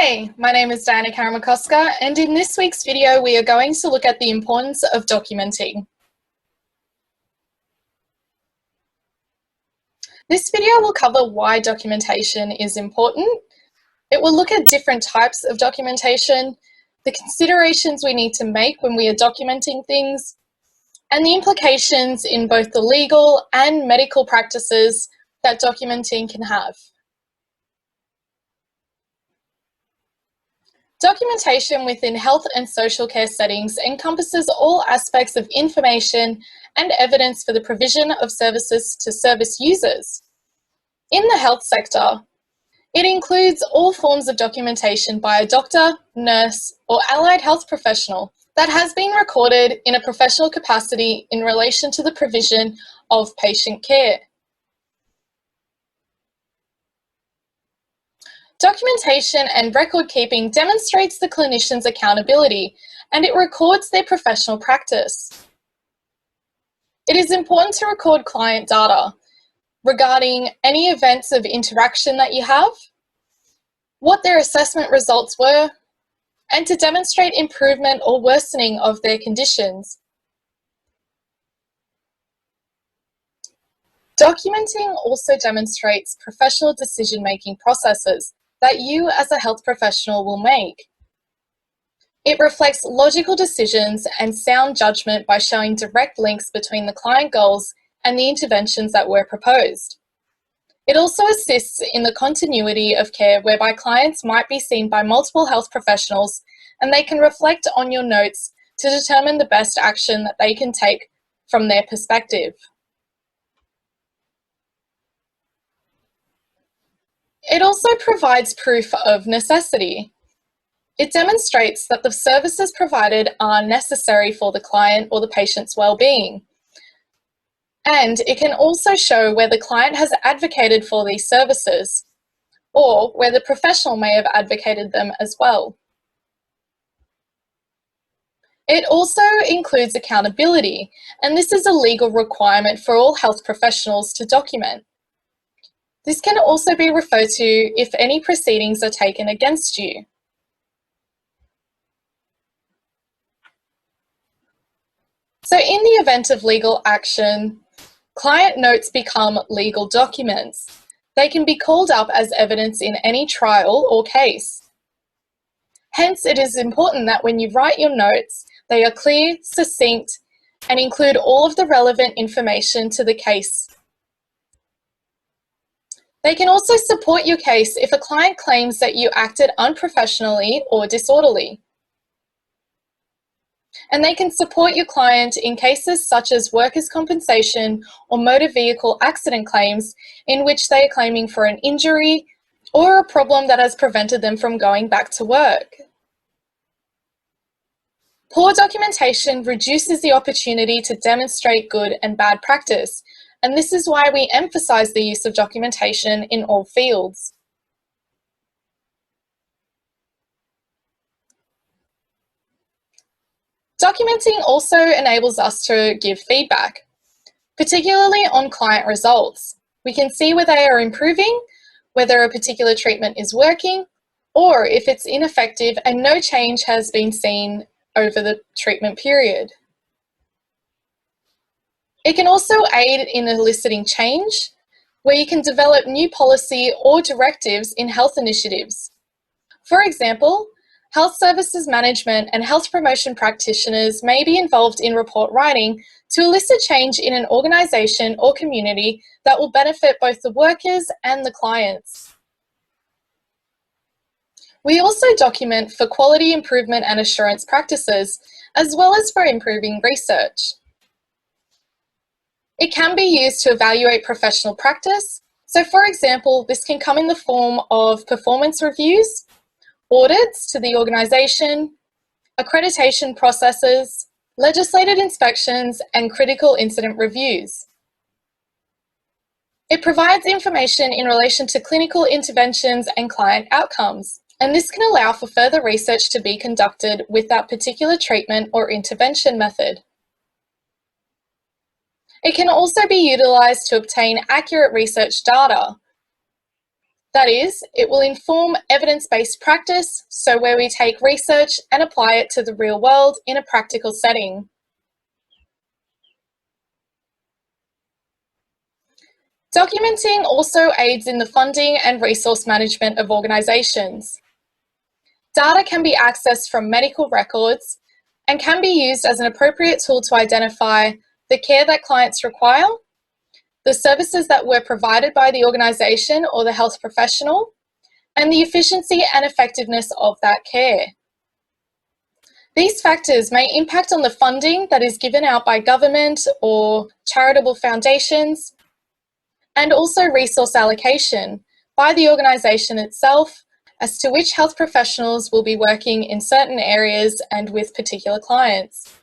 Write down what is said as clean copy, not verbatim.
Hi, my name is Diana Karamakoska, and in this week's video we are going to look at the importance of documenting. This video will cover why documentation is important. It will look at different types of documentation, the considerations we need to make when we are documenting things, and the implications in both the legal and medical practices that documenting can have. Documentation within health and social care settings encompasses all aspects of information and evidence for the provision of services to service users. In the health sector, it includes all forms of documentation by a doctor, nurse, or allied health professional that has been recorded in a professional capacity in relation to the provision of patient care. Documentation and record keeping demonstrates the clinician's accountability, and it records their professional practice. It is important to record client data regarding any events of interaction that you have, what their assessment results were, and to demonstrate improvement or worsening of their conditions. Documenting also demonstrates professional decision-making processes that you as a health professional will make. It reflects logical decisions and sound judgment by showing direct links between the client goals and the interventions that were proposed. It also assists in the continuity of care whereby clients might be seen by multiple health professionals and they can reflect on your notes to determine the best action that they can take from their perspective. It also provides proof of necessity. It demonstrates that the services provided are necessary for the client or the patient's well-being. And it can also show where the client has advocated for these services, or where the professional may have advocated them as well. It also includes accountability, and this is a legal requirement for all health professionals to document. This can also be referred to if any proceedings are taken against you. So in the event of legal action, client notes become legal documents. They can be called up as evidence in any trial or case. Hence, it is important that when you write your notes, they are clear, succinct, and include all of the relevant information to the case. They can also support your case if a client claims that you acted unprofessionally or disorderly. And they can support your client in cases such as workers' compensation or motor vehicle accident claims in which they are claiming for an injury or a problem that has prevented them from going back to work. Poor documentation reduces the opportunity to demonstrate good and bad practice, and this is why we emphasize the use of documentation in all fields. Documenting also enables us to give feedback, particularly on client results. We can see whether they are improving, whether a particular treatment is working, or if it's ineffective and no change has been seen over the treatment period. It can also aid in eliciting change, where you can develop new policy or directives in health initiatives. For example, health services management and health promotion practitioners may be involved in report writing to elicit change in an organisation or community that will benefit both the workers and the clients. We also document for quality improvement and assurance practices, as well as for improving research. It can be used to evaluate professional practice. So for example, this can come in the form of performance reviews, audits to the organisation, accreditation processes, legislated inspections, and critical incident reviews. It provides information in relation to clinical interventions and client outcomes, and this can allow for further research to be conducted with that particular treatment or intervention method. It can also be utilised to obtain accurate research data. That is, it will inform evidence-based practice, so where we take research and apply it to the real world in a practical setting. Documenting also aids in the funding and resource management of organisations. Data can be accessed from medical records and can be used as an appropriate tool to identify the care that clients require, the services that were provided by the organisation or the health professional, and the efficiency and effectiveness of that care. These factors may impact on the funding that is given out by government or charitable foundations, and also resource allocation by the organisation itself as to which health professionals will be working in certain areas and with particular clients.